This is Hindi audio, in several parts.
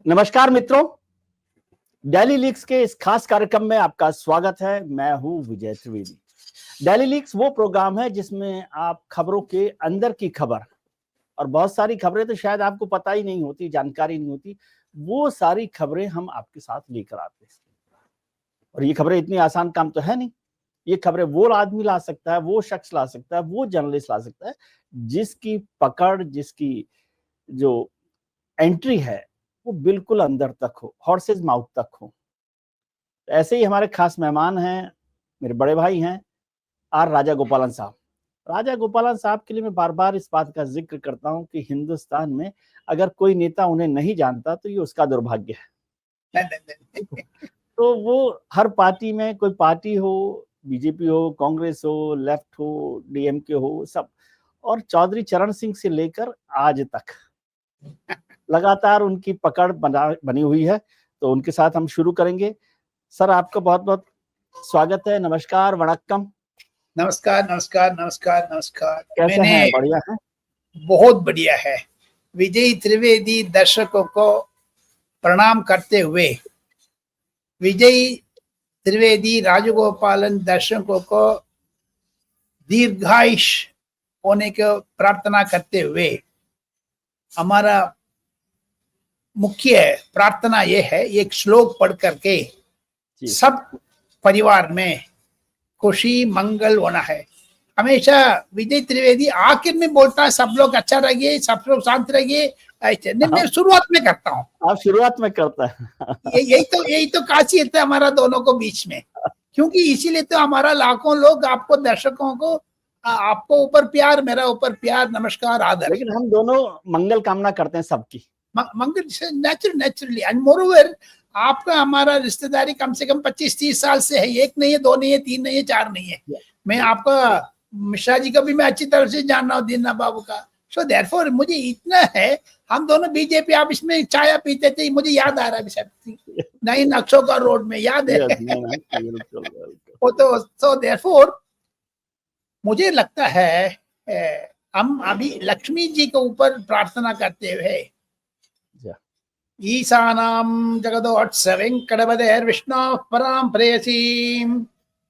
नमस्कार मित्रों, डेली लीक्स के इस खास कार्यक्रम में आपका स्वागत है। मैं हूं विजय त्रिवेदी। डेली लीक्स वो प्रोग्राम है जिसमें आप खबरों के अंदर की खबर, और बहुत सारी खबरें तो शायद आपको पता ही नहीं होती, जानकारी नहीं होती, वो सारी खबरें हम आपके साथ लेकर आते हैं। और ये खबरें इतनी आसान काम तो है नहीं। ये खबरें वो आदमी ला सकता है, वो शख्स ला सकता है, वो जर्नलिस्ट ला सकता है जिसकी पकड़, जिसकी जो एंट्री है वो बिल्कुल अंदर तक हो, हॉर्सेज माउथ तक हो। ऐसे ही हमारे खास मेहमान हैं, मेरे बड़े भाई हैं आर राजा गोपालन साहब। राजा गोपालन साहब के लिए मैं बार बार इस बात का जिक्र करता हूं कि हिंदुस्तान में अगर कोई नेता उन्हें नहीं जानता तो ये उसका दुर्भाग्य है। तो वो हर पार्टी में, कोई पार्टी हो, बीजेपी हो, कांग्रेस हो, लेफ्ट हो, डीएमके हो, सब, और चौधरी चरण सिंह से लेकर आज तक लगातार उनकी पकड़ बनी हुई है। तो उनके साथ हम शुरू करेंगे। सर, आपका बहुत बहुत स्वागत है। नमस्कार, वणक्कम। नमस्कार नमस्कार नमस्कार नमस्कार। कैसे हैं? बढ़िया है, बहुत बढ़िया है। विजय त्रिवेदी दर्शकों को प्रणाम करते हुए, विजय त्रिवेदी राजगोपालन दर्शकों को दीर्घायुष होने की प्रार्थना करते हुए, हमारा मुख्य प्रार्थना ये है, एक श्लोक पढ़ करके सब परिवार में खुशी मंगल होना है। हमेशा विजय त्रिवेदी आखिर में बोलता है सब लोग अच्छा रहिए, सब लोग शांत रहिए। ऐसे नहीं, मैं शुरुआत में करता हूँ। आप शुरुआत में करता है। यही तो खासियत है हमारा दोनों को बीच में, क्योंकि इसीलिए तो हमारा लाखों लोग आपको, दर्शकों को, आपको ऊपर प्यार, मेरा ऊपर प्यार, नमस्कार, आदर। लेकिन हम दोनों मंगल कामना करते हैं सबकी। मंगल नेचुरली। एंड मोरओवर, आपका हमारा रिश्तेदारी कम से कम 25-30 साल से है। एक नहीं है, दो नहीं है, तीन नहीं है, चार नहीं है। मैं आपका मिश्रा जी को भी मैं अच्छी तरह से जान रहा हूँ, दीना बाबू का। सो देयरफॉर मुझे इतना है, हम दोनों बीजेपी ऑफिस में चाय पीते थे, मुझे याद आ रहा है नई नक्शों का रोड में, याद है। वो तो सो देयरफॉर मुझे लगता है हम अभी लक्ष्मी जी के ऊपर प्रार्थना करते हुए, ईशानां जगदोत्स वेंकटपतेर्विष्णोः परां प्रेयसीं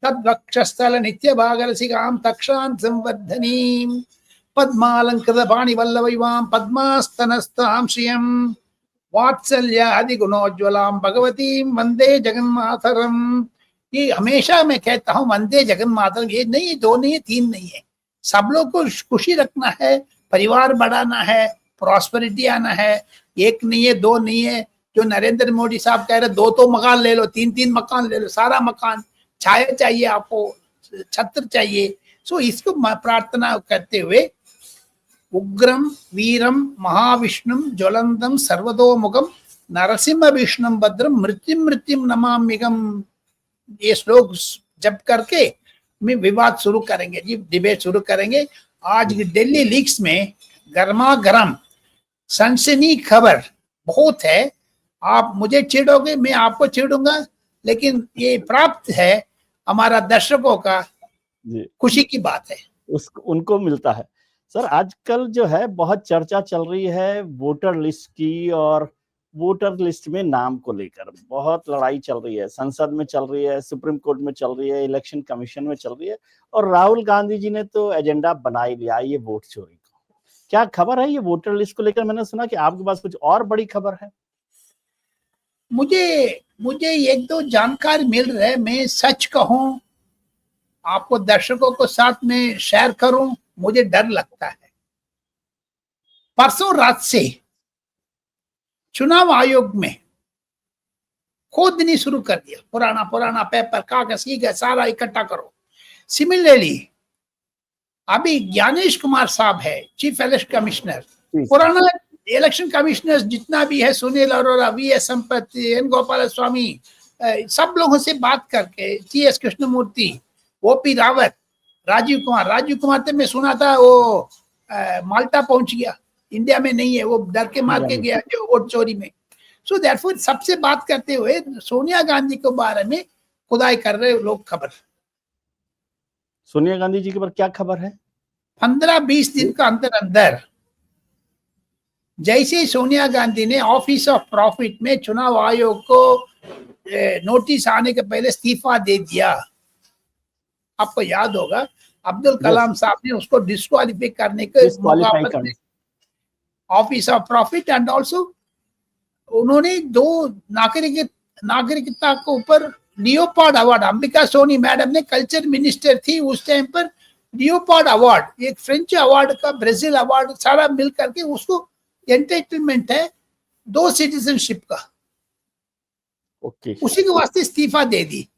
तद्वक्षस्थल नित्यभागरसिकां तक्षां संवर्धनीं पद्मालंकृतपाणिवल्लभैवां पद्मास्तनस्तां श्रियं वात्सल्यादिगुणोज्ज्वलां भगवतीं वंदे जगन्मातरम्। ये हमेशा मैं कहता हूँ, वंदे जगन्मातरम्। ये नहीं, दो नहीं है, तीन नहीं है, सब लोग को खुशी रखना है, परिवार बढ़ाना है, प्रॉस्पेरिटी आना है। एक नहीं है, दो नहीं है, जो नरेंद्र मोदी साहब कह रहे दो तो मकान ले लो, तीन तीन मकान ले लो, सारा मकान, छाया चाहिए आपको, छत्र चाहिए। सो इसको प्रार्थना करते हुए, उग्रम वीरम महाविष्णुम ज्वलंतम सर्वतोमुखम नरसिंह विष्णुम भद्रम मृत्युम मृत्युम नमाम्यहम्, ये श्लोक जप करके में विवाद शुरू करेंगे जी, डिबेट शुरू करेंगे। आज दिल्ली लीक्स में गर्मा गर्म सनसनी खबर बहुत है। आप मुझे चिढ़ोगे, मैं आपको चिढ़ूंगा, लेकिन ये प्राप्त है हमारा दर्शकों का खुशी की बात है, उनको मिलता है। सर, आजकल जो है बहुत चर्चा चल रही है वोटर लिस्ट की, और वोटर लिस्ट में नाम को लेकर बहुत लड़ाई चल रही है। संसद में चल रही है, सुप्रीम कोर्ट में चल रही है, इलेक्शन कमीशन में चल रही है, और राहुल गांधी जी ने तो एजेंडा बना ही लिया ये वोट चोरी को। क्या खबर है ये वोटर लिस्ट को लेकर? मैंने सुना कि आपके पास कुछ और बड़ी खबर है। मुझे एक दो जानकारी मिल रहा है, मैं सच कहूं आपको, दर्शकों को साथ में शेयर करूं, मुझे डर लगता है। परसों रात से चुनाव आयोग में खोदनी शुरू कर दिया, पुराना पुराना पेपर, कागज कीगज सारा इकट्ठा करो। सिमिलरली अभी ज्ञानेश कुमार साहब है चीफ इलेक्शन कमिश्नर, पुराना इलेक्शन कमिश्नर जितना भी है, सुनील अरोरा, वी.एस. संपत्ति, एन गोपाल स्वामी, सब लोगों से बात करके, जी.एस. कृष्णमूर्ति, ओ.पी. रावत, राजीव कुमार तो मैं सुना था वो माल्टा पहुंच गया, इंडिया में नहीं है, वो डर के मार के गया वोट चोरी में। सो देयरफॉर सबसे बात करते हुए सोनिया गांधी के बारे में खुदाई कर रहे लोग। खबर सोनिया गांधी जी के बारे क्या खबर है? 15-20 दिन का अंदर अंदर जैसे ही सोनिया गांधी ने ऑफिस ऑफ प्रॉफिट में चुनाव आयोग को नोटिस आने के पहले इस्तीफा दे दिया, आपको याद होगा अब्दुल कलाम साहब ने उसको डिस्क्वालीफाई करने के डिस्क्वालीफाई करने, office of profit and also उन्होंने 2 नागरिकता के ऊपर leopard award, Ambika Soni madam ने कल्चर मिनिस्टर थी उस टाइम पर, लियोपार्ड अवार्ड, एक फ्रेंच अवार्ड का, ब्राजील अवार्ड, सारा मिल करके उसको एंटरटेनमेंट है 2 सिटीजनशिप का। ओके, उसी के वास्ते इस्तीफा दे दी।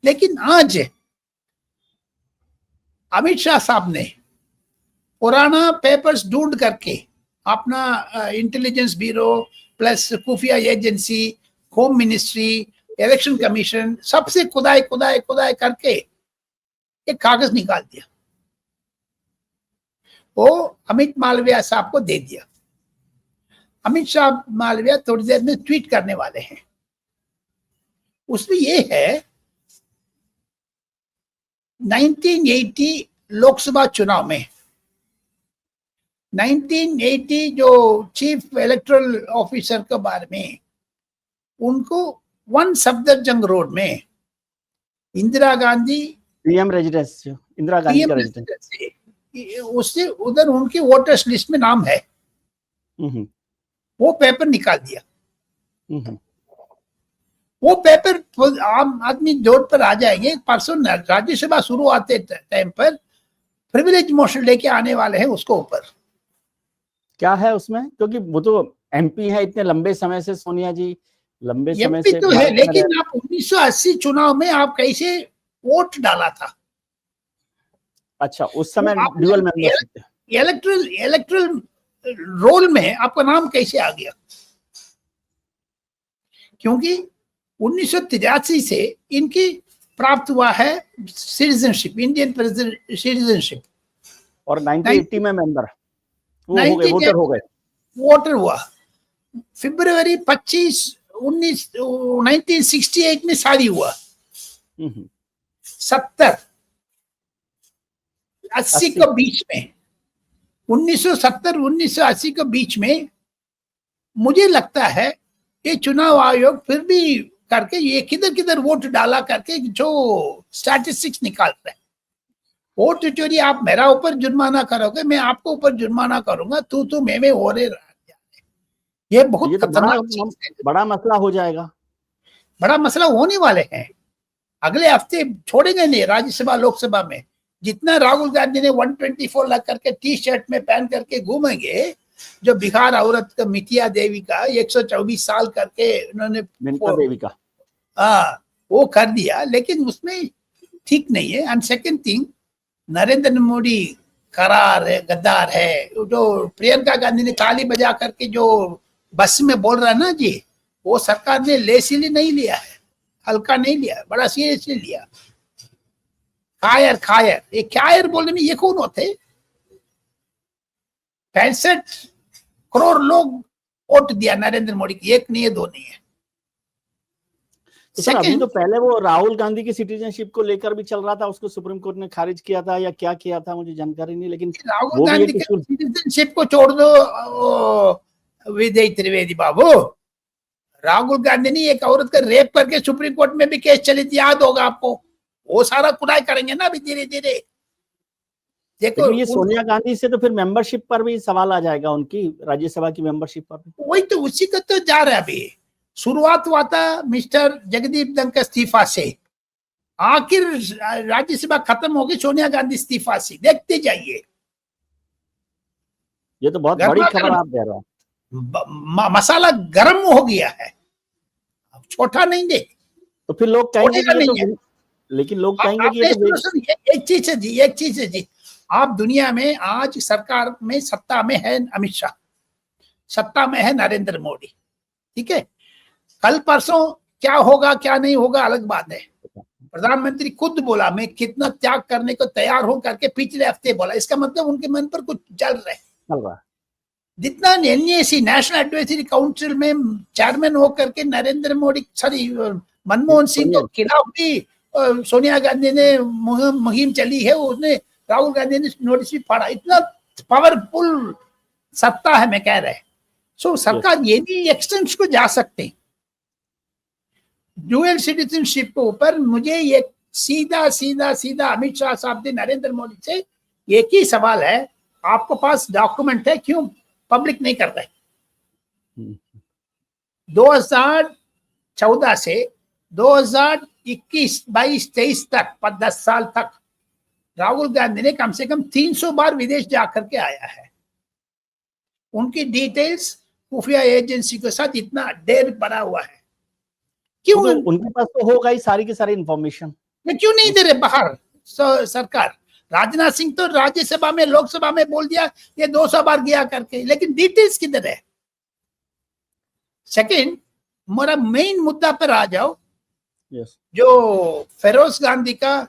लेकिन आज अमित शाह साहब ने पुराना पेपर्स ढूंढ करके अपना इंटेलिजेंस ब्यूरो प्लस खुफिया agency, home ministry, election commission, सबसे खुदाई करके एक कागज निकाल दिया, वो अमित मालविया साहब को दे दिया। अमित शाह मालविया थोड़ी देर में ट्वीट करने वाले हैं। उसमें ये है 1980 लोकसभा चुनाव में 1980 जो चीफ इलेक्टोरल ऑफिसर के बारे में उनको 1 सफदरजंग रोड में इंदिरा गांधी पीएम रेजिडेंस, इंदिरा गांधी का रेजिडेंस, उससे उधर उनके वोटर्स लिस्ट में नाम है, वो पेपर निकाल दिया। वो पेपर आम आदमी जोड़ पर आ जाएंगे। परसों राज्यसभा शुरू आते टाइम पर प्रिविलेज मोशन लेके आने वाले हैं उसको ऊपर। क्या है उसमें? क्योंकि वो तो एमपी है इतने लंबे समय से, सोनिया जी लंबे समय से तो है, लेकिन आप 1980 चुनाव में आप कैसे वोट डाला था? अच्छा, उस समय ड्यूअल मेंबरशिप, इलेक्ट्रल रोल में आपका नाम कैसे आ गया? क्योंकि 1983 से इनकी प्राप्त हुआ है सिटीजनशिप, इंडियन सिटीजनशिप, और 1980 में मेंबर वोटर हो गए। वोटर हुआ फरवरी 25 1968 में शादी हुआ। 70 80 के बीच में, 1970 1980 के बीच में मुझे लगता है ये चुनाव आयोग फिर भी करके ये किधर वोट डाला करके जो स्टैटिस्टिक्स निकालता है, वोट चोरी, आप मेरा ऊपर जुर्माना करोगे, मैं आपको ऊपर जुर्माना करूंगा, तू मैं हो रहे, ये बहुत खतरनाक बड़ा मसला हो जाएगा। बड़ा मसला होने वाले हैं अगले हफ्ते, छोड़ेंगे नहीं राज्यसभा लोकसभा में। जितना राहुल गांधी ने 124 लाख करके टी शर्ट में पहन करके घूमेंगे, जो बिहार औरत का मितिया देवी का 124 साल करके उन्होंने देवी का वो कर दिया, लेकिन उसमें ठीक नहीं है। And second thing, Narendra Modi करार है, गद्दार है। जो प्रियंका गांधी ने ताली बजा करके जो बस में बोल रहा है ना जी, वो सरकार ने लेसिली नहीं लिया है, हल्का नहीं लिया, बड़ा सीरियसली लिया। खायर ये खायर बोलने में ये कौन होते? 65 करोड़ लोग वोट दिया नरेंद्र मोदी की, एक नहीं है, 2 नहीं है। तो सर अभी तो पहले वो राहुल गांधी की सिटीजनशिप को लेकर भी चल रहा था, उसको सुप्रीम कोर्ट ने खारिज किया था या क्या किया था, मुझे जानकारी नहीं, लेकिन राहुल गांधी की सिटीजनशिप को छोड़ दो विजय त्रिवेदी बाबू। राहुल गांधी ने एक औरत का रेप करके सुप्रीम कोर्ट में भी केस चली थी, याद होगा आपको। वो सारा खुदाई करेंगे ना अभी धीरे धीरे। देखो ये सोनिया गांधी से तो फिर मेंबरशिप पर भी सवाल आ जाएगा, उनकी राज्यसभा की मेंबरशिप पर भी। वही तो, उसी का तो जा रहा है। अभी शुरुआत हुआ था मिस्टर जगदीप धनखड़ इस्तीफा से, आखिर राज्यसभा खत्म होगी सोनिया गांधी इस्तीफा से। देखते जाइए, ये तो बहुत बड़ी खबर आप दे रहे हो। मसाला गर्म हो गया है, छोटा नहीं दे तो फिर लोग कहेंगे कि ये तो, लेकिन लोग कहेंगे कि ये तो एक चीज है जी, आप दुनिया में आज सरकार में सत्ता में है अमित शाह, सत्ता में है नरेंद्र मोदी, ठीक है। कल परसों क्या होगा क्या नहीं होगा अलग बात है। प्रधानमंत्री खुद बोला मैं कितना त्याग करने को तैयार हूं करके, पिछले हफ्ते बोला। इसका मतलब उनके मन पर कुछ चल रहा है। जितना NAC नेशनल एडवाइजरी काउंसिल में चेयरमैन होकर के नरेंद्र मोदी मनमोहन सिंह के खिलाफ भी सोनिया गांधी ने मुहिम चली है, उसने राहुल गांधी ने नोटिस भी पढ़ा। इतना पावरफुल सत्ता है, मैं कह रहे सो सरकार ये भी एक्सटेंस को जा सकते, ड्यूअल सिटीजनशिप के ऊपर। मुझे ये सीधा सीधा सीधा अमित शाह साहब ने नरेंद्र मोदी से एक ही सवाल है, आपके पास डॉक्यूमेंट है, क्यों पब्लिक नहीं कर रहे? 2014 से 2021, 22, 23 तक 10 साल तक राहुल गांधी ने कम से कम 300 बार विदेश जाकर के आया है। उनकी डिटेल्स खुफिया एजेंसी के साथ इतना ढेर पड़ा हुआ है, क्यों? तो उनके पास तो होगा ही सारी की सारी इंफॉर्मेशन, क्यों नहीं दे रहे बाहर सरकार? राजनाथ सिंह तो राज्यसभा में, लोकसभा में बोल दिया ये 200 बार गया करके, लेकिन डिटेल्स किधर है? सेकंड, मेरा मेन मुद्दा पर आ जाओ। जो फिरोज गांधी का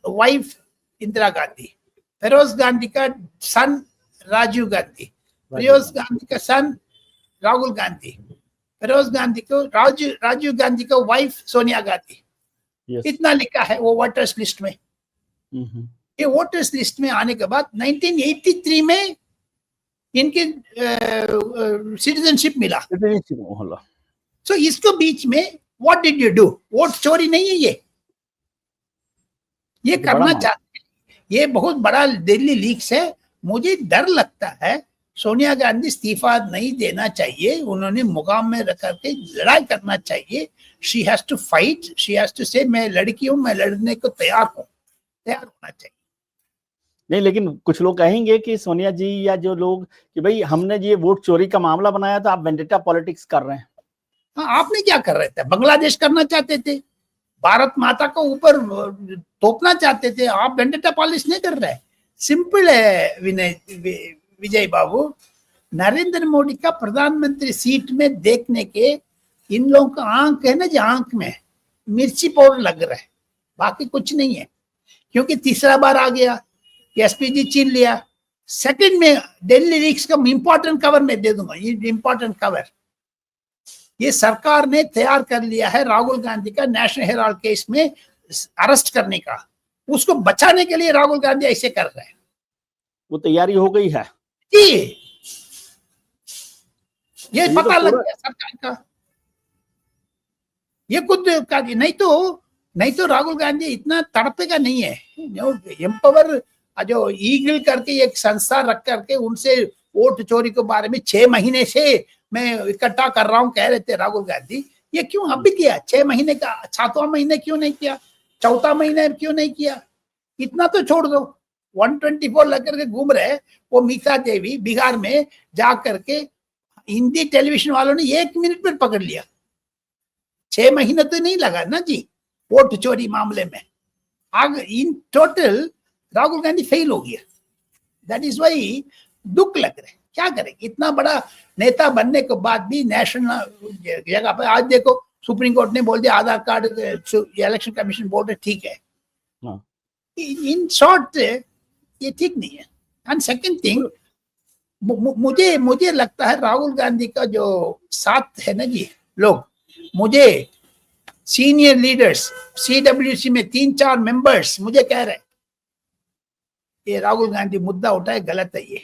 वाइफ इंदिरा गांधी, फिरोज गांधी का सन राजीव गांधी, फिरोज गांधी का सन राहुल गांधी, फिरोज गांधी को राजीव गांधी का वाइफ सोनिया गांधी, इतना लिखा है वो वोटर्स लिस्ट में। ये वोटर्स लिस्ट में आने के बाद 1983 में इनके सिटीजनशिप मिला। सो इसको बीच में what did you do? Vote चोरी नहीं है ये करना चाहते हैं। ये बहुत बड़ा दिल्ली लीक्स है। मुझे डर लगता है सोनिया गांधी इस्तीफा नहीं देना चाहिए, उन्होंने मुकाम में रख करके लड़ाई करना चाहिए। She has to fight, she has to से मैं लड़की हूं, मैं लड़ने को तैयार हूं, तैयार होना चाहिए। नहीं, लेकिन कुछ लोग कहेंगे कि सोनिया जी या जो लोग कि भाई हमने ये वोट चोरी का मामला बनाया था, आप वेंडेटा पॉलिटिक्स कर रहे हैं। हाँ, आपने क्या कर रहे थे? बांग्लादेश करना चाहते थे, भारत माता को ऊपर तोपना चाहते थे, आप वेंडेटा पॉलिटिक्स नहीं कर रहे। सिंपल है विजय बाबू, नरेंद्र मोदी का प्रधानमंत्री सीट में देखने के इन लोगों का आंख है ना, जो आंख में मिर्ची पाउडर लग रहा है, बाकी कुछ नहीं है। क्योंकि तीसरा बार आ गया, एसपीजी छीन लिया। सेकंड में दिल्ली लीक्स का इंपॉर्टेंट कवर मैं दे दूंगा, ये इंपॉर्टेंट कवर ये सरकार ने तैयार कर लिया है राहुल गांधी का नेशनल हेराल्ड केस में अरेस्ट करने का। उसको बचाने के लिए राहुल गांधी ऐसे कर रहे हैं। वो तैयारी हो गई है जी, ये पता लग गया सरकार का। ये खुद का नहीं तो राहुल गांधी इतना तड़पेगा नहीं है। एम्पावर जो ईगल करके एक संस्था रख करके उनसे वोट चोरी के बारे में 6 महीने से मैं इकट्ठा कर रहा हूं कह रहे थे राहुल गांधी। ये क्यों अभी किया? 6 महीने का 7वां महीने क्यों नहीं किया? 4था महीने क्यों नहीं किया? इतना तो छोड़ दो। 124 लग करके घूम रहे वो मीता देवी बिहार में जा करके हिंदी टेलीविजन वालों ने 1 मिनट में पकड़ लिया। 6 महीने तो नहीं लगा ना जी वोट चोरी मामले में। आग in total Rahul Gandhi fail हो गया। दैट इज वाई दुख लग रहा है। क्या करेंगे? इतना बड़ा नेता बनने के बाद भी नेशनल जगह पर आज देखो सुप्रीम कोर्ट ने बोल दिया आधार कार्ड, इलेक्शन कमीशन बोल रहे ठीक है। इन शॉर्ट ये ठीक नहीं है। एंड सेकंड थिंग, मुझे लगता है राहुल गांधी का जो साथ है ना जी लोग, मुझे सीनियर लीडर्स सीडब्ल्यूसी में 3-4 मेंबर्स मुझे कह रहे ये राहुल गांधी मुद्दा उठाए गलत है। ये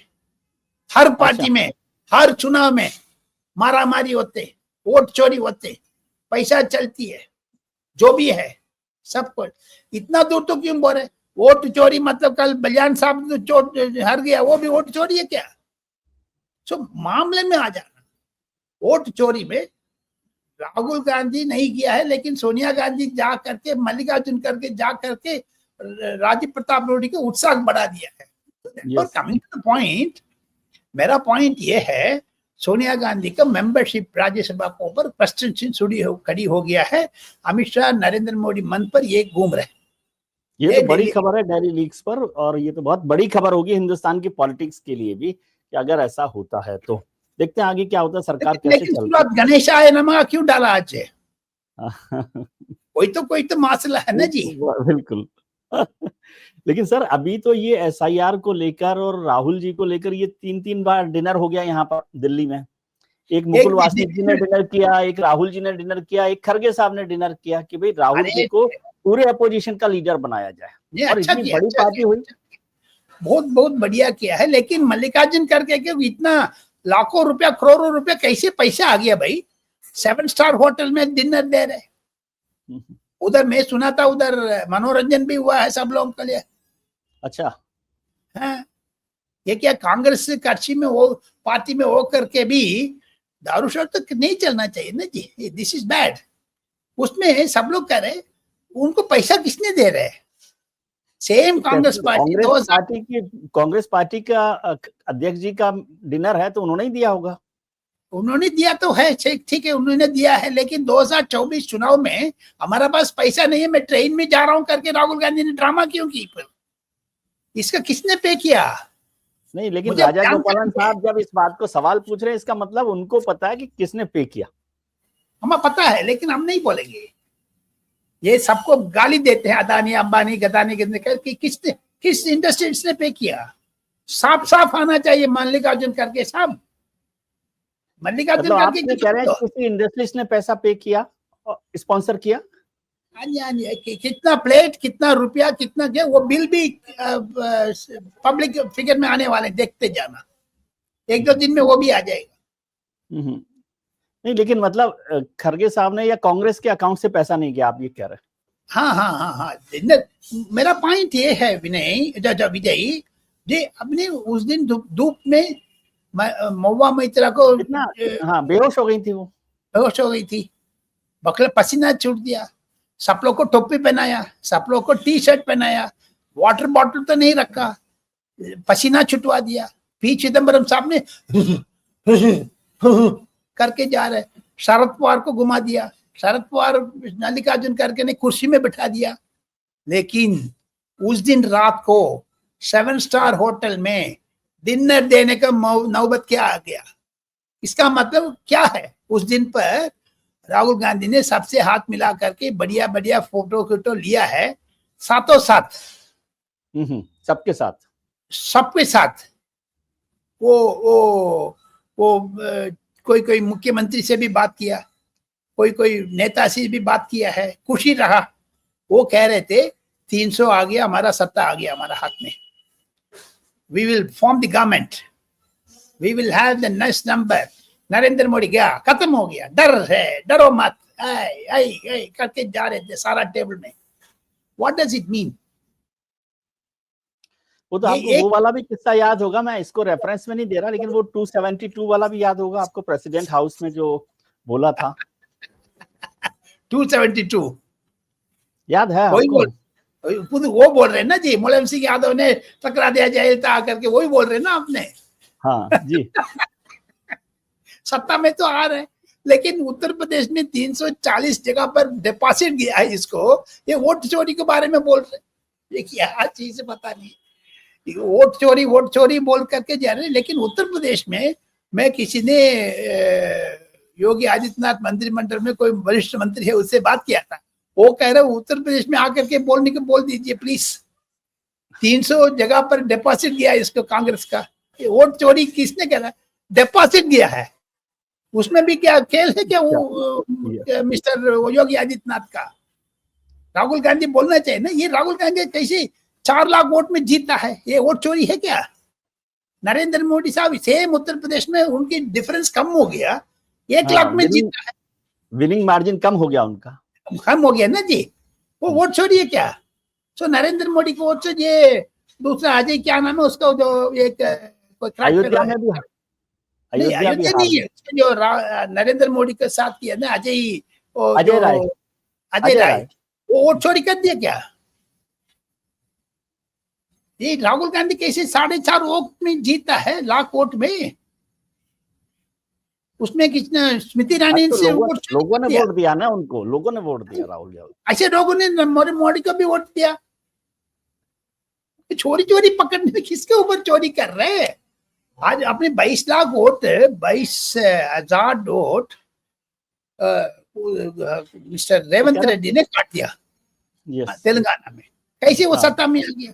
हर पार्टी में हर चुनाव में मारामारी होते, वोट चोरी होते, पैसा चलती है, जो भी है सब कुछ। इतना दूर तो क्यों बोल रहे वोट चोरी? मतलब कल बलियान साहब तो हार गया, वो भी वोट चोरी है क्या? सो मामले में आ जाना। वोट चोरी में राहुल गांधी नहीं किया है, लेकिन सोनिया गांधी जा करके मल्लिकार्जुन करके जा करके राजीव प्रताप रूडी को उत्साह बढ़ा दिया है। कमिंग टू द पॉइंट, मेरा पॉइंट ये है सोनिया गांधी का मेंबरशिप राज्यसभा के ऊपर क्वेश्चन खड़ी हो गया है। अमित शाह नरेंद्र मोदी मन पर ये घूम रहे। ये तो बड़ी खबर है डेली लीक्स पर, और ये तो बहुत बड़ी खबर होगी हिंदुस्तान की पॉलिटिक्स के लिए भी कि अगर ऐसा होता है तो। देखते हैं आगे क्या होता है, सरकार कैसे चलती है। गणेश आय नमः क्यों डाला आज? कोई तो मसला है ना जी। बिल्कुल। लेकिन सर अभी तो ये एसआईआर को लेकर और राहुल जी को लेकर ये 3 बार डिनर हो गया यहाँ पर दिल्ली में। एक मुकुल वासनिक जी ने डिनर किया, एक राहुल जी ने डिनर किया, एक खरगे साहब ने डिनर किया कि भाई राहुल जी को पूरे अपोजिशन का लीडर बनाया जाए। और इतनी बड़ी पार्टी हुई, बहुत बढ़िया किया है। लेकिन मल्लिकार्जुन करके क्यों इतना लाखों रुपया करोड़ों रुपया कैसे पैसा आ गया भाई? 7 स्टार होटल में डिनर दे रहे। उधर मैं सुना था उधर मनोरंजन भी हुआ है सब लोगों के लिए। अच्छा, हाँ, ये क्या कांग्रेस कक्षी में वो पार्टी में हो करके भी दारू शराब तो नहीं चलना चाहिए ना जी, दिस इज बैड। उसमें सब लोग कह रहे उनको पैसा किसने दे रहे हैं? Same Congress party Congress party का अध्यक्ष जी का डिनर है तो उन्होंने ही दिया होगा। उन्होंने दिया तो है, ठीक है उन्होंने दिया है, लेकिन 2024 चुनाव में हमारा पास पैसा नहीं है, मैं ट्रेन में जा रहा हूं करके राहुल गांधी ने ड्रामा क्यों की? इसका किसने पे किया? नहीं, लेकिन राजा गोपालन साहब जब इस बात को सवाल पूछ रहे हैं इसका मतलब उनको पता है कि किसने पे किया। हमें पता है लेकिन हम नहीं बोलेंगे। ये सबको गाली देते हैं, अदानी अंबानी गदानी कि किसने, किस इंडस्ट्री ने पे किया? साफ साफ आना चाहिए मल्लिकार्जुन खड़गे साहब। मल्लिकार्जुन खड़गे कह रहे हैं किसी इंडस्ट्री ने पैसा पे किया और स्पॉन्सर किया। हाँ जी, कितना प्लेट, कितना रुपया, कितना क्या, वो बिल भी पब्लिक फिगर में आने वाले, देखते जाना, 1-2 दिन में वो भी आ जाएगा। नहीं, लेकिन मतलब खड़गे साहब ने या कांग्रेस के अकाउंट से पैसा नहीं गया, आप ये कह रहे हैं? हाँ, मेरा पॉइंट ये है विजय जी, अपने उस दिन धूप में महुआ मैत्रा को बेहोश हो गई थी, वो बेहोश हो गई थी, बकला पसीना छूट दिया, सब लोग को टोपी पहनाया, सब लोग को टी शर्ट पहनाया, वाटर बॉटल तो नहीं रखा, पसीना छुटवा दिया। पी चिदम्बरम साहब ने करके जा रहे, शरद पवार को घुमा दिया, शरद पवार मल्लिकार्जुन खड़गे ने कुर्सी में बैठा दिया। लेकिन उस दिन रात को 7 स्टार होटल में डिनर देने का नौबत क्या आ गया? इसका मतलब क्या है? उस दिन पर राहुल गांधी ने सबसे हाथ मिला करके बढ़िया बढ़िया फोटो लिया है, साथों साथ सबके साथ वो कोई मुख्यमंत्री से भी बात किया, कोई नेता से भी बात किया है, खुशी रहा। वो कह रहे थे 300 आ गया, हमारा सत्ता आ गया हमारा हाथ में, we will form the government, we will have the next number. Narendra Modi गया, खत्म हो गया, डर है, डरो मत, आई करके जा रहे थे सारा टेबल में। What does it mean? वो तो आपको वो वाला भी किस्सा याद होगा, मैं इसको रेफरेंस में नहीं दे रहा, लेकिन वो 272 वाला भी याद होगा आपको, प्रेसिडेंट हाउस में जो बोला था। 272 याद है आपको? वो बोल रहे हैं ना जी, मुलायम सिंह यादव ने टकरा दिया जयललिता आकर के, वही बोल रहे हैं ना आपने? हाँ जी। सत्ता में तो आ रहे, लेकिन उत्तर प्रदेश में 340 जगह पर डिपॉजिट गया है इसको, ये वोट चोरी के बारे में बोल रहे। ये क्या चीज पता नहीं, वोट चोरी बोल करके जा रहे। लेकिन उत्तर प्रदेश में मैं किसी ने योगी आदित्यनाथ मंत्रिमंडल में कोई वरिष्ठ मंत्री है, उससे बात किया था, वो कह रहे उत्तर प्रदेश में आकर के बोल दीजिए प्लीज, 300 जगह पर डिपॉजिट गया इसको कांग्रेस का। वोट चोरी किसने कहा? डिपॉजिट गया है, उसमें भी क्या खेल है क्या? वो मिस्टर योगी आदित्यनाथ का, राहुल गांधी बोलना चाहिए ना, ये राहुल गांधी कैसे 4 लाख वोट में जीता है, ये वोट चोरी है क्या? नरेंद्र मोदी साहब सेम उत्तर प्रदेश में उनकी डिफरेंस कम हो गया, 1 लाख में जीता है, विनिंग मार्जिन कम हो गया उनका, कम हो गया ना जी, वो वोट चोरी है क्या? तो नरेंद्र मोदी को वोट चोरी, ये दूसरा अजय क्या नाम है उसका, जो एक अयोध्या में भी, अयोध्या नहीं है, जो नरेंद्र मोदी के साथ किया ना अजय राय, वो वोट चोरी कर दिया क्या? ये राहुल गांधी कैसे 4.5 वोट में जीता है, लाख वोट में? उसमें कितना स्मृति ईरानी से लोगों ने वोट दिया ना उनको, लोगों ने वोट दिया राहुल गांधी, ऐसे लोगों ने मोदी को भी वोट दिया। चोरी पकड़ने में किसके ऊपर चोरी कर रहे हैं? आज अपने 22 lakh vote, 22,000 vote mister Revanth Reddy ने काट दिया तेलंगाना में, कैसे वो सत्ता में आ गया?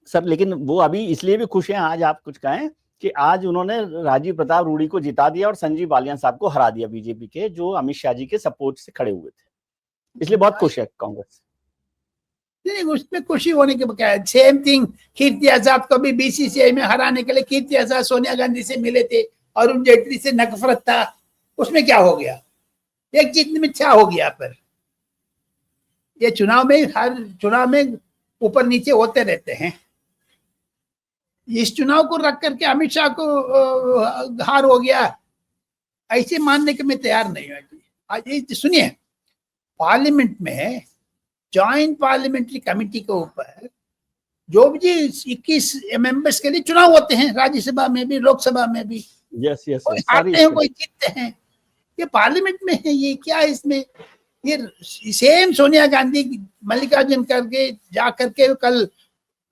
सर, लेकिन वो अभी इसलिए भी खुश हैं, आज आप कुछ कहें कि आज उन्होंने राजीव प्रताप रूडी को जिता दिया और संजीव बालियान साहब को हरा दिया, बीजेपी के, जो अमित शाह जी के सपोर्ट से खड़े हुए थे, इसलिए बहुत खुश है कांग्रेस। नहीं, उसमें खुशी होने के क्या है। सेम थिंग कीर्ति आजाद को भी बीसीसीआई में हराने के लिए कीर्ति आजाद सोनिया गांधी से मिले थे, अरुण जेटली से नफरत था, उसमें क्या हो गया, एक जीतने में क्या हो गया। पर ये चुनाव में, हर चुनाव में ऊपर नीचे होते रहते हैं। इस चुनाव को रख करके अमित शाह को हार हो गया, ऐसे मानने के मैं तैयार नहीं हूँ। आज सुनिए, पार्लियामेंट में जॉइंट पार्लियामेंट्री कमेटी के ऊपर जो भी 21 मेंबर्स के लिए चुनाव होते हैं, राज्यसभा में भी लोकसभा में भी, यस यस, कोई हारते हैं कोई जीतते हैं, ये पार्लियामेंट में है। ये क्या है इसमें, ये सेम सोनिया गांधी मल्लिकार्जुन करके जा करके कल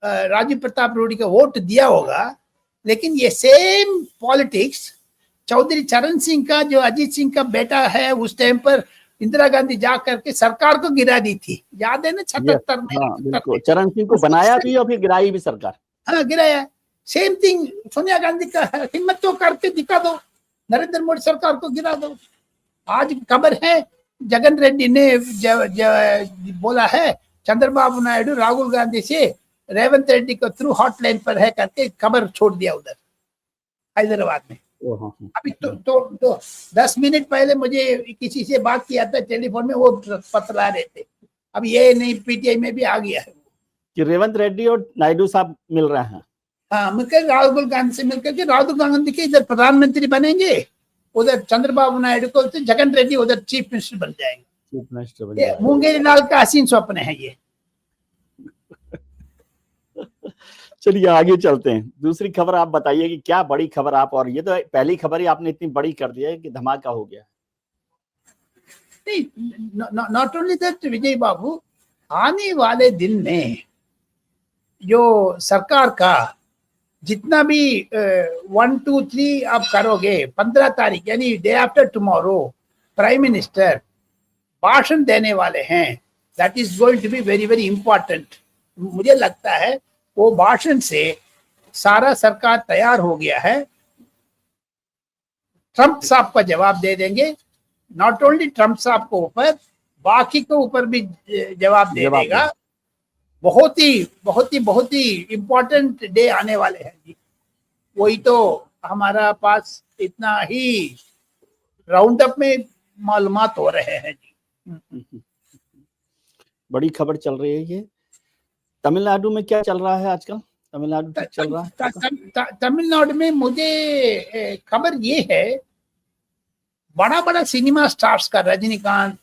राजीव प्रताप रूडी का वोट दिया होगा, लेकिन ये सेम पॉलिटिक्स चौधरी चरण सिंह का, जो अजीत सिंह का बेटा है, उस टाइम पर इंदिरा गांधी जा करके सरकार को गिरा दी थी, याद है ना, 77 में। चरण सिंह को बनाया भी और फिर गिराई भी सरकार। हाँ, गिराया। सेम थिंग सोनिया गांधी का, हिम्मत तो करके दिखा दो, नरेंद्र मोदी सरकार को गिरा दो। आज खबर है जगन रेड्डी ने बोला है चंद्रबाबू नायडू राहुल गांधी से रेवंत रेड्डी को थ्रू हॉटलाइन पर है करके खबर छोड़ दिया उधर हैदराबाद में। अभी तो 10 मिनट पहले मुझे किसी से बात किया था टेलीफोन में, वो पतला रहे थे। अब ये नहीं, पीटीआई में भी आ गया है कि रेवंत रेड्डी और नायडू साहब मिल रहे हैं। हाँ, मिलकर राहुल गांधी से मिलकर के राहुल गांधी के इधर प्रधानमंत्री बनेंगे, उधर चंद्रबाबू नायडू को जगन रेड्डी उधर चीफ मिनिस्टर बन जाएंगे। चीफ मिनिस्टर बन जाएंगे। मुंगेरी लाल का हसीन स्वप्न है ये। चलिए आगे चलते हैं, दूसरी खबर आप बताइए कि क्या बड़ी खबर आप, और ये तो पहली खबर ही आपने इतनी बड़ी कर दिया है कि धमाका हो गया। नहीं, नॉट ओनली दैट विजय बाबू, आने वाले दिन में जो सरकार का जितना भी 1 2 3 आप करोगे, 15 तारीख यानी day after tomorrow prime minister भाषण देने वाले हैं। That is going to be very very important. मुझे लगता है वो भाषण से सारा सरकार तैयार हो गया है, ट्रंप साहब का जवाब दे देंगे। नॉट ओनली ट्रंप साहब को ऊपर, बाकी को ऊपर भी जवाब दे देगा। बहुत ही इंपॉर्टेंट डे आने वाले हैं जी। वही तो हमारा पास इतना ही राउंड अप में मालूमात हो रहे हैं जी। बड़ी खबर चल रही है ये। तमिलनाडु में क्या चल रहा है आजकल? तमिलनाडु चल रहा है। तमिलनाडु में मुझे खबर ये है, बड़ा सिनेमा स्टार्स का, रजनीकांत,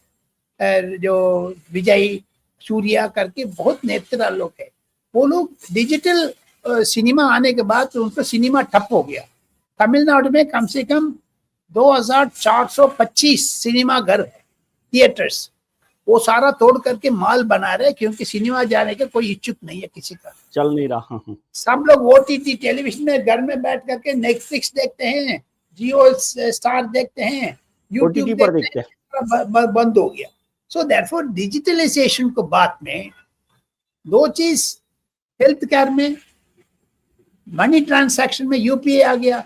जो विजय सूर्या करके बहुत नेता लोग है, वो लोग डिजिटल सिनेमा आने के बाद तो उनका सिनेमा ठप हो गया। तमिलनाडु में कम से कम 2425 सिनेमा घर है, थिएटर्स, वो सारा तोड़ करके माल बना रहे, क्योंकि सिनेमा जाने का कोई इच्छुक नहीं है किसी का, चल नहीं रहा। सब लोग ओटीटी टेलीविजन में घर में बैठ करके नेटफ्लिक्स देखते हैं, जियो स्टार देखते हैं, यूट्यूब देखते हैं, बंद हो गया। सो देयरफॉर डिजिटलाइजेशन को बाद में दो चीज, हेल्थ केयर में, मनी ट्रांसैक्शन में यूपीआई आ गया,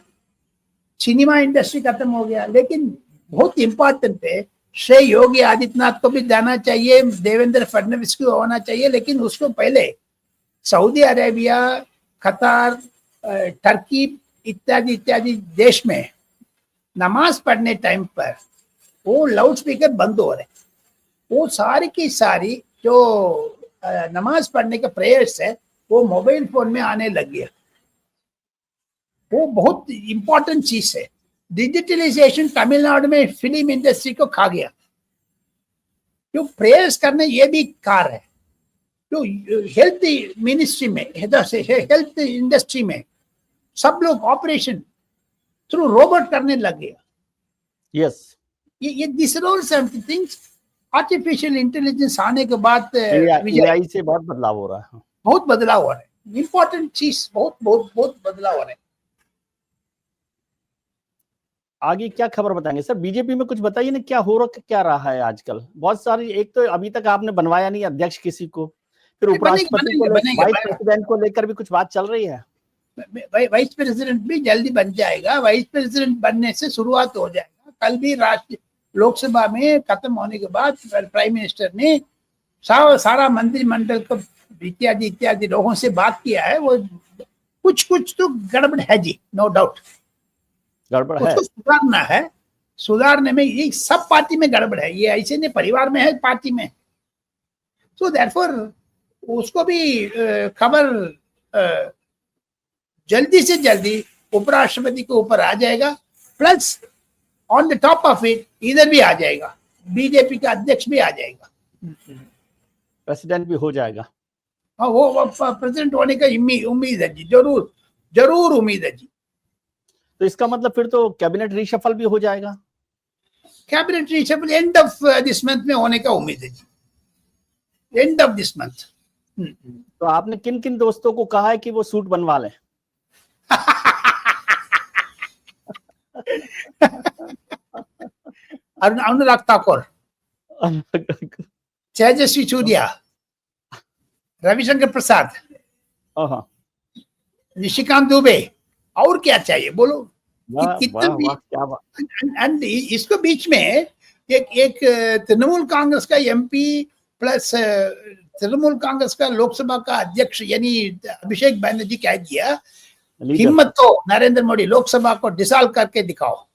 सिनेमा इंडस्ट्री खत्म हो गया। लेकिन बहुत इंपॉर्टेंट है, श्री योगी आदित्यनाथ को भी जाना चाहिए, देवेंद्र फडणवीस को होना चाहिए, लेकिन उसको पहले सऊदी अरेबिया, कतार, टर्की इत्यादि देश में नमाज पढ़ने टाइम पर वो लाउड स्पीकर बंद हो रहे, वो सारी की सारी जो नमाज पढ़ने के प्रेयर्स है वो मोबाइल फोन में आने लग गया। वो बहुत इंपॉर्टेंट चीज है। डिजिटलाइजेशन तमिलनाडु में फिल्म इंडस्ट्री को खा गया, जो प्रेयर्स करने ये भी कार है। तो हेल्थ मिनिस्ट्री में, हेल्थ इंडस्ट्री में सब लोग ऑपरेशन थ्रू रोबोट करने लग गया। यस, ये this are all some things. Artificial intelligence आने के बाद एआई से बहुत बदलाव हो रहा है, बहुत बदलाव हो रहा है। इंपॉर्टेंट चीज, बहुत बदलाव हो रहा है। आगे क्या खबर बताएंगे सर? बीजेपी में कुछ बताइए ना, क्या रहा है आजकल? बहुत सारी, एक तो अभी तक आपने बनवाया नहीं अध्यक्ष किसी को, फिर उपराष्ट्रपति को, वाइस प्रेसिडेंट को लेकर भी कुछ बात चल रही है। वाइस प्रेसिडेंट भी जल्दी बन जाएगा। वाइस प्रेसिडेंट बनने से शुरुआत हो जाएगा। कल भी लोकसभा में खत्म होने के बाद प्राइम मिनिस्टर ने सारा मंत्रिमंडल को इत्यादि इत्यादि लोगों से बात किया है, वो कुछ कुछ तो गड़बड़ है जी, नो डाउट गड़बड़ है। उसको सुधारना है। सुधारने में ये सब पार्टी में गड़बड़ है, ये ऐसे नहीं परिवार में है, पार्टी में। सो देयरफॉर उसको भी खबर जल्दी से जल्दी उपराष्ट्रपति के ऊपर आ जाएगा, plus on the top of it इधर भी आ जाएगा, बीजेपी का अध्यक्ष भी आ जाएगा, प्रेसिडेंट भी हो जाएगा। हाँ वो प्रेसिडेंट होने का उम्मीद है जी, जरूर जरूर उम्मीद है जी। तो इसका मतलब फिर तो कैबिनेट रिशफल भी हो जाएगा। Cabinet reshuffle end of this month में होने का उम्मीद है जी, एंड ऑफ दिस मंथ। तो आपने किन किन दोस्तों को कहा है कि वो सूट बनवा लें? अनुराग ठाकुर, तेजस्वी सूर्या, रविशंकर प्रसाद, हाँ, निशिकांत दुबे, और क्या चाहिए बोलो? वाह कितना वाह भी वाह, क्या बात। एंड इसको बीच में एक तृणमूल कांग्रेस का एमपी प्लस तृणमूल कांग्रेस का लोकसभा का अध्यक्ष यानी अभिषेक बैनर्जी कह दिया, लीडर। हिम्मत तो नरेंद्र मोदी लोकसभा को डिसॉल्व करके दिखाओ।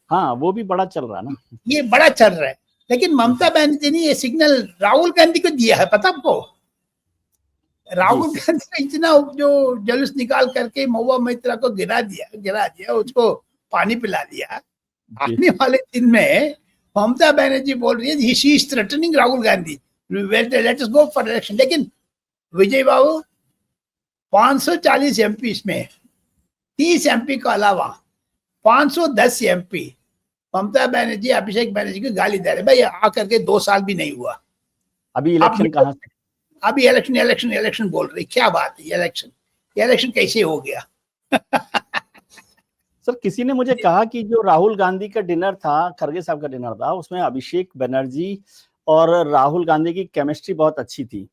हाँ, वो भी बड़ा चल रहा है ना। ये बड़ा चल रहा है, लेकिन ममता बनर्जी ने ये सिग्नल राहुल गांधी को दिया है, पता आपको? राहुल गांधी ने इतना जो जुलूस निकाल करके महुआ मोइत्रा को गिरा दिया, उसको पानी पिला दिया। आने वाले दिन में ममता बनर्जी बोल रही है she is threatening Rahul Gandhi, let us go for election. लेकिन विजय बाबू 540 एमपी में 30 एमपी के अलावा 510 एमपी ममता बनर्जी अभिषेक बनर्जी को गाली दे रहे, भाई आकर के 2 साल भी नहीं हुआ, अभी इलेक्शन कहाँ से? अभी इलेक्शन बोल रही, क्या बात है? इलेक्शन कैसे हो गया? सर, किसी ने मुझे कहा कि जो राहुल गांधी का डिनर था, खरगे साहब का डिनर था, उसमें अभिषेक बनर्जी और राहुल गांधी की केमिस्ट्री बहुत अच्छी थी।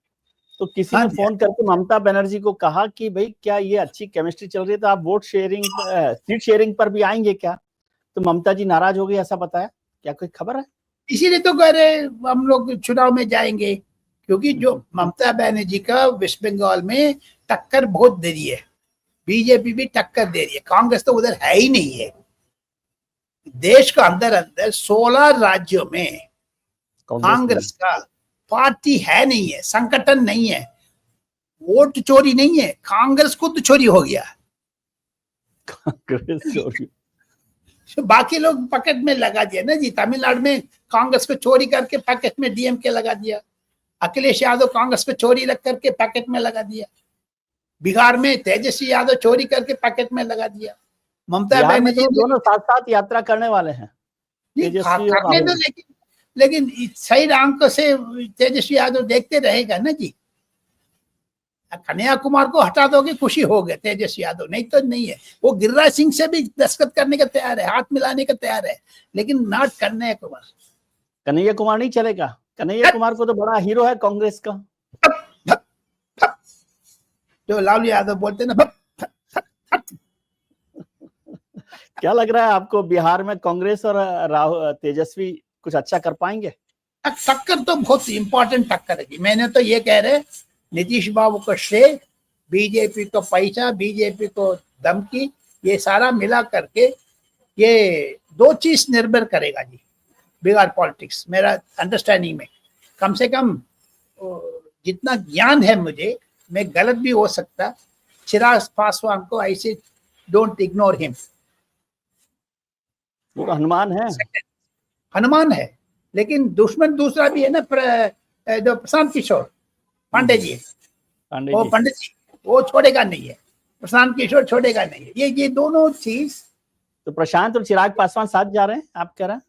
तो किसी ने फोन करके ममता बनर्जी को कहा कि भाई क्या ये अच्छी केमिस्ट्री चल रही है तो आप सीट शेयरिंग पर भी आएंगे क्या? तो ममता जी नाराज हो गई, ऐसा बताया। क्या कोई खबर है? इसीलिए तो कह रहे हम लोग चुनाव में जाएंगे, क्योंकि जो ममता बनर्जी का वेस्ट बंगाल में टक्कर बहुत दे रही है, बीजेपी भी टक्कर दे रही है, कांग्रेस तो उधर है ही नहीं है। देश का अंदर 16 राज्यों में कांग्रेस का पार्टी है नहीं है, संगठन नहीं है, वोट चोरी नहीं है, कांग्रेस खुद चोरी हो गया। कांग्रेस चोरी, बाकी लोग पॉकेट में लगा दिया ना जी। तमिलनाडु में कांग्रेस को चोरी करके पैकेट में डीएमके लगा दिया, अखिलेश यादव कांग्रेस पे चोरी लग करके पैकेट में लगा दिया, बिहार में तेजस्वी यादव चोरी करके पैकेट में लगा दिया, ममता बनर्जी दोनों साथ साथ यात्रा करने वाले हैं, तेजस्वी तो, लेकिन सही आंखों से तेजस्वी यादव देखते रहेगा ना जी। कन्हैया को हटा दोगे खुशी हो गए तेजस्वी यादव, नहीं तो नहीं है। वो गिरिराज सिंह से भी दस्तखत करने का तैयार है, हाथ मिलाने का तैयार है, लेकिन नॉट कन्हैया कुमार नहीं चलेगा। कन्हैया कुमार को तो बड़ा हीरो है कांग्रेस का, जो लालू यादव बोलते ना। क्या लग रहा है आपको, बिहार में कांग्रेस और तेजस्वी कुछ अच्छा कर पाएंगे? टक्कर तो बहुत इंपॉर्टेंट टक्कर है। मैंने तो ये कह रहे नीतीश बाबू को श्रेय, बीजेपी को पैसा, बीजेपी को धमकी, ये सारा मिला करके ये 2 चीज निर्भर करेगा जी बिहार पॉलिटिक्स, मेरा अंडरस्टैंडिंग में। कम से कम जितना ज्ञान है मुझे, मैं गलत भी हो सकता, चिराग पासवान को ऐसे डोंट इग्नोर हिम, वो हनुमान है, लेकिन दुश्मन दूसरा भी है ना, जो प्रशांत किशोर पांडे जी, वो पंडित जी, वो छोड़ेगा नहीं है, प्रशांत किशोर छोड़ेगा नहीं है। ये दोनों चीज। तो प्रशांत और चिराग पासवान साथ जा रहे हैं, आप कह रहे हैं?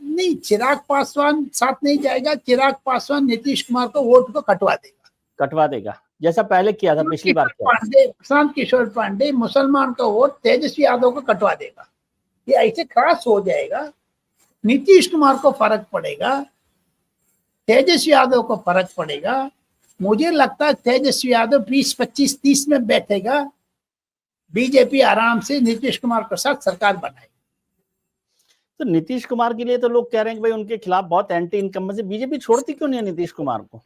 नहीं, चिराग पासवान साथ नहीं जाएगा। चिराग पासवान नीतीश कुमार को वोट को कटवा देगा, जैसा पहले किया था पिछली बार। प्रशांत किशोर पांडे मुसलमान का वोट तेजस्वी यादव को कटवा देगा। ये ऐसे क्रॉस हो जाएगा, नीतीश कुमार को फर्क पड़ेगा, तेजस्वी यादव को फर्क पड़ेगा। मुझे लगता है तेजस्वी यादव 20, 25, 30 में बैठेगा, बीजेपी आराम से नीतीश कुमार के साथ सरकार बनाएगी। तो नीतीश कुमार के लिए तो लोग कह रहे हैं कि भाई उनके खिलाफ बहुत एंटी इनकम से बीजेपी छोड़ती क्यों नहीं है नीतीश कुमार को?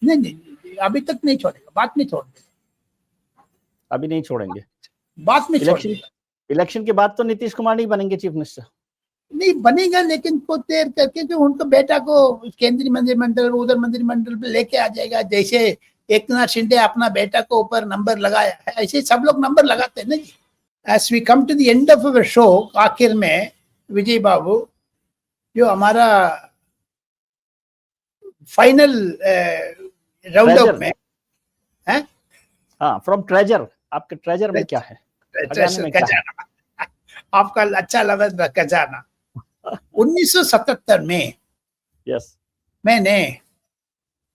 नहीं नहीं, अभी तक नहीं छोड़ेगा, बात नहीं छोड़ देगा, अभी नहीं छोड़ेंगे, बात में छोड़ इलेक्शन देगा। इलेक्शन के बाद तो नीतीश कुमार नहीं बनेंगे चीफ मिनिस्टर। नहीं बनेगा, लेकिन कुछ देर करके कि उनका बेटा को केंद्रीय मंत्रिमंडल, उधर मंत्रिमंडल पे लेके आ जाएगा। जैसे एकनाथ शिंदे अपना बेटा को ऊपर नंबर लगाया है, ऐसे सब लोग नंबर लगाते हैं ना जी। As we come to the end of our show, आखिर में विजय बाबू, जो हमारा फाइनल राउंड अप में है, हाँ, फ्रॉम ट्रेजर, आपके ट्रेजर में क्या है, खजाने में क्या है? आपका अच्छा लफ्ज खजाना। 1977 में यस, मैंने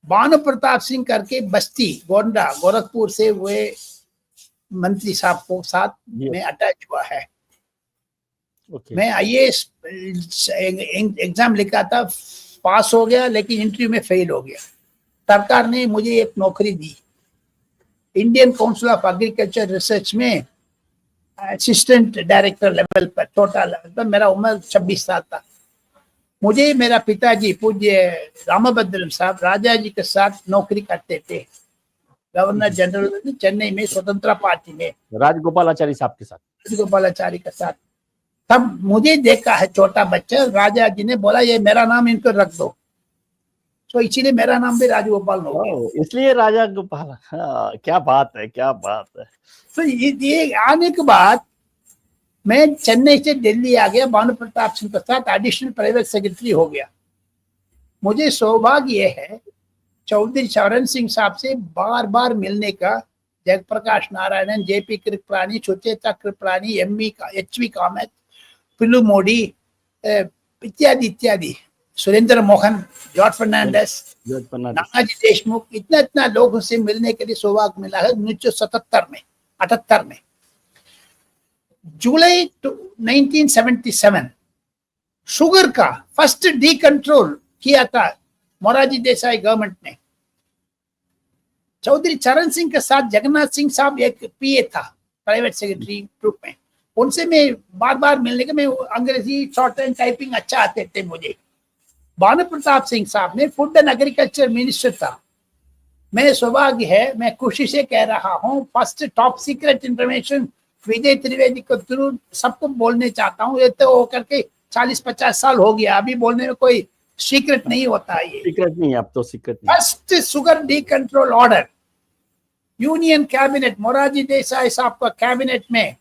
भानु प्रताप सिंह करके बस्ती गोंडा गोरखपुर से हुए मंत्री साहब को साथ में अटैच हुआ है। मैं आईएएस एग्जाम लिखा था, पास हो गया, लेकिन इंटरव्यू में फेल हो गया। सरकार ने मुझे एक नौकरी दी Indian council of agriculture research में, असिस्टेंट डायरेक्टर लेवल पर, छोटा लेवल पर। मेरा उम्र 26 साल था। मुझे मेरा पिताजी पूज्य रामभद्रम साहब राजा जी के साथ नौकरी करते थे, गवर्नर जनरल चेन्नई में, स्वतंत्रता पार्टी में, राजगोपालाचारी साहब के साथ, राजगोपालाचारी के साथ। तब मुझे देखा है छोटा बच्चा, राजा जी ने बोला ये मेरा नाम इनको रख दो, तो इसीलिए मेरा नाम भी राजगोपाल हो गया, इसलिए राजा गोपाल। हाँ, क्या बात है, क्या बात है। तो ये आने के बाद मैं चेन्नई से दिल्ली आ गया, भानु प्रताप सिंह के साथ एडिशनल प्राइवेट सेक्रेटरी हो गया। मुझे सौभाग्य है चौधरी चरण सिंह साहब से बार बार मिलने का, जयप्रकाश नारायणन, जेपी कृपलानी, सुचेता कृपलानी, एचवी कामत, पिल्लू मोदी, इत्यादि इत्यादि, सुरेंद्र मोहन, जॉर्ज फर्नांडिस, नानाजी देशमुख, इतना लोगों से मिलने के लिए सौभाग्य मिला है 1978 में। जुलाई 1977 शुगर का फर्स्ट डी कंट्रोल किया था मोरारजी देसाई गवर्नमेंट ने। चौधरी चरण सिंह के साथ जगन्नाथ सिंह साहब एक पीए था, प्राइवेट सेक्रेटरी ग्रुप में, उनसे मैं बार बार मिलने के, मैं अंग्रेजी शॉर्ट हैंड टाइपिंग अच्छा आते थे मुझे। भानु प्रताप सिंह साहब ने फूड एंड एग्रीकल्चर मिनिस्टर था। मैं सौभाग्य है, मैं खुशी से कह रहा हूँ, फर्स्ट टॉप सीक्रेट इंफॉर्मेशन विजय त्रिवेदी को थ्रू सबको बोलने चाहता हूँ। ये तो करके 40-50 साल हो गया, अभी बोलने में कोई सीक्रेट नहीं होता है, ये सीक्रेट नहीं है, अब तो सीक्रेट नहीं। First sugar D control order union cabinet, Morarji Desai साहब का कैबिनेट में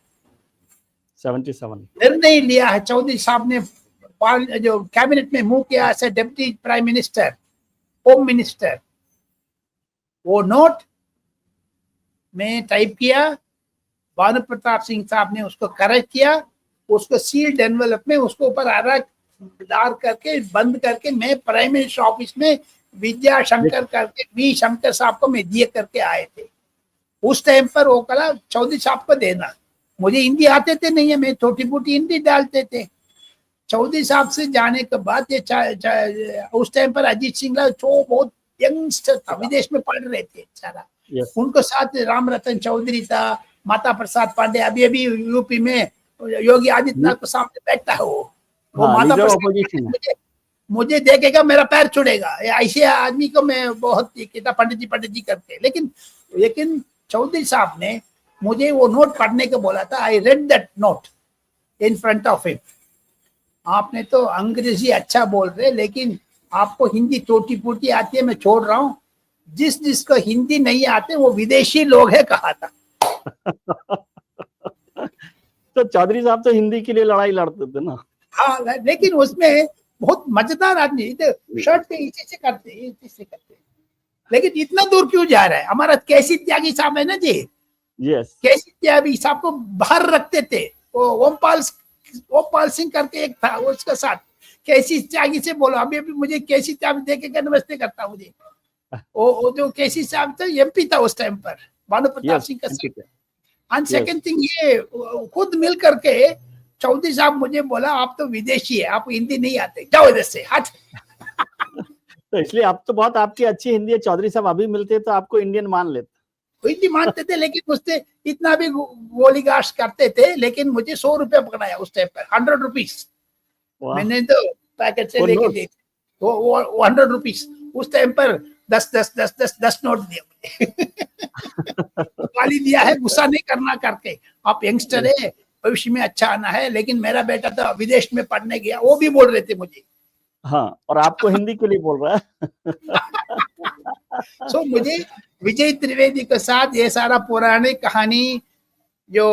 77 निर्णय लिया है। चौधरी साहब ने जो कैबिनेट में मूव किया है deputy prime minister, home minister, वो नोट में टाइप किया, भानु प्रताप सिंह साहब ने उसको करेक्ट किया, उसको सील्ड एनवेलप में उसको ऊपर आरा डाल करके बंद करके मैं प्राइम मिनिस्टर ऑफिस में विद्या शंकर करके वी शंकर साहब को मैं दिए करके आए थे। उस टाइम पर वो कहा चौधरी साहब को देना। मुझे हिंदी आते थे नहीं है, मैं छोटी मोटी हिंदी डालते थे। चौधरी साहब से जाने के बाद ये उस टाइम पर अजीत सिंह जो बहुत यंगस्टर था, विदेश में पढ़ रहे थे सारा, उनको साथ राम रतन चौधरी था, माता प्रसाद पांडे, अभी यूपी में योगी आदित्यनाथ के सामने बैठता है वो माता प्रसाद मुझे देखेगा मेरा पैर छुड़ेगा, ऐसे आदमी को मैं बहुत कहता पंडित जी करते। लेकिन चौधरी साहब ने मुझे वो नोट पढ़ने को बोला था। I read that note in front of him. आपने तो अंग्रेजी अच्छा बोल रहे, लेकिन आपको हिंदी टोटी फूटी आती है, मैं छोड़ रहा हूँ। जिसको हिंदी नहीं आते वो विदेशी लोग है कहा था। तो चौधरी साहब तो हिंदी के लिए लड़ाई लड़ते थे ना। हाँ, लेकिन उसमें बहुत मजेदार आदमी, शर्ट पे इसी से करते, लेकिन इतना दूर क्यों जा रहा है? हमारा कैसी त्यागी साहब है ना जी, यस, कैसी त्यागी साहब को बाहर रखते थे। वो ओमपाल सिंह करके एक था, उसके साथ कैसी त्यागी से बोलो। अभी मुझे कैसी त्यागी देखे नमस्ते करता मुझे। वो जो कैसी साहब था एमपी था उस टाइम पर, भानु प्रताप सिंह का साथ। एंड सेकंड थिंग, ये खुद मिल करके चौधरी साहब मुझे बोला आप तो विदेशी है, आप हिंदी नहीं आते, जाओ इधर से हट। तो इसलिए अब तो बहुत आपकी अच्छी हिंदी है। चौधरी साहब अभी मिलते तो आपको इंडियन मान लेते, हिंदी मानते थे, लेकिन मुझसे इतना भी गोलीगाश करते थे। लेकिन मुझे 100 रुपया पकड़ाया उस टाइम पर, 100 रुपीज मैंने तो पैकेट से लेके दे, वो 100 रुपीज उस टाइम पर 10 नोट दिए मुझे। गाली दिया है, गुस्सा नहीं करना करके, आप यंगस्टर है, भविष्य में अच्छा आना है। लेकिन मेरा बेटा तो विदेश में पढ़ने गया, वो भी बोल रहे थे मुझे। हाँ, और आपको हिंदी के लिए बोल रहा है। सो मुझे विजय त्रिवेदी के साथ ये सारा पुरानी कहानी जो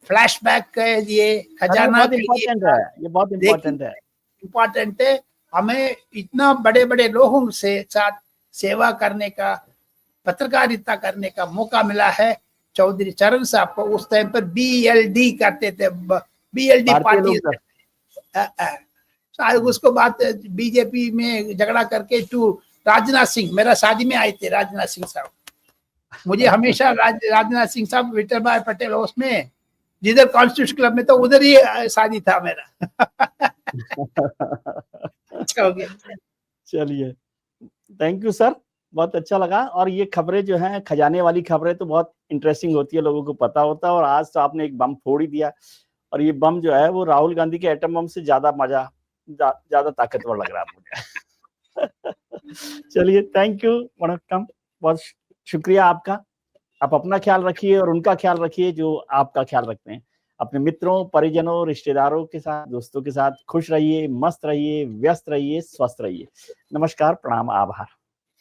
फ्लैशबैक है, ये खजाना बहुत इम्पोर्टेंट है, ये बहुत इम्पोर्टेंट है। इम्पोर्टेंट है। हमें इतना बड़े बड़े लोगों से साथ सेवा करने का, पत्रकारिता करने का मौका मिला है। चौधरी चरण साहब को उस टाइम पर BLD करते थे, BLD पार्टी। शायद उसको बात बीजेपी में झगड़ा करके टू राजनाथ सिंह, मेरा शादी में आए थे राजनाथ सिंह साहब। मुझे हमेशा राजनाथ सिंह साहब विठल भाई पटेल हाउस में, जिधर कॉन्स्टिट्यूशन क्लब में, तो उधर ही शादी था मेरा। अच्छा हो गया। चलिए, थैंक यू सर, बहुत अच्छा लगा। और ये खबरें जो हैं, खजाने वाली खबरें तो बहुत इंटरेस्टिंग होती है, लोगों को पता होता है। और आज तो आपने एक बम फोड़ ही दिया, और ये बम जो है वो राहुल गांधी के एटम बम से ज्यादा ताकतवर लग रहा है मुझे। चलिए, थैंक यू, वणक्कम, बहुत शुक्रिया आपका। आप अपना ख्याल रखिए और उनका ख्याल रखिए जो आपका ख्याल रखते हैं। अपने मित्रों, परिजनों, रिश्तेदारों के साथ, दोस्तों के साथ खुश रहिए, मस्त रहिए, व्यस्त रहिए, स्वस्थ रहिए। नमस्कार, प्रणाम, आभार।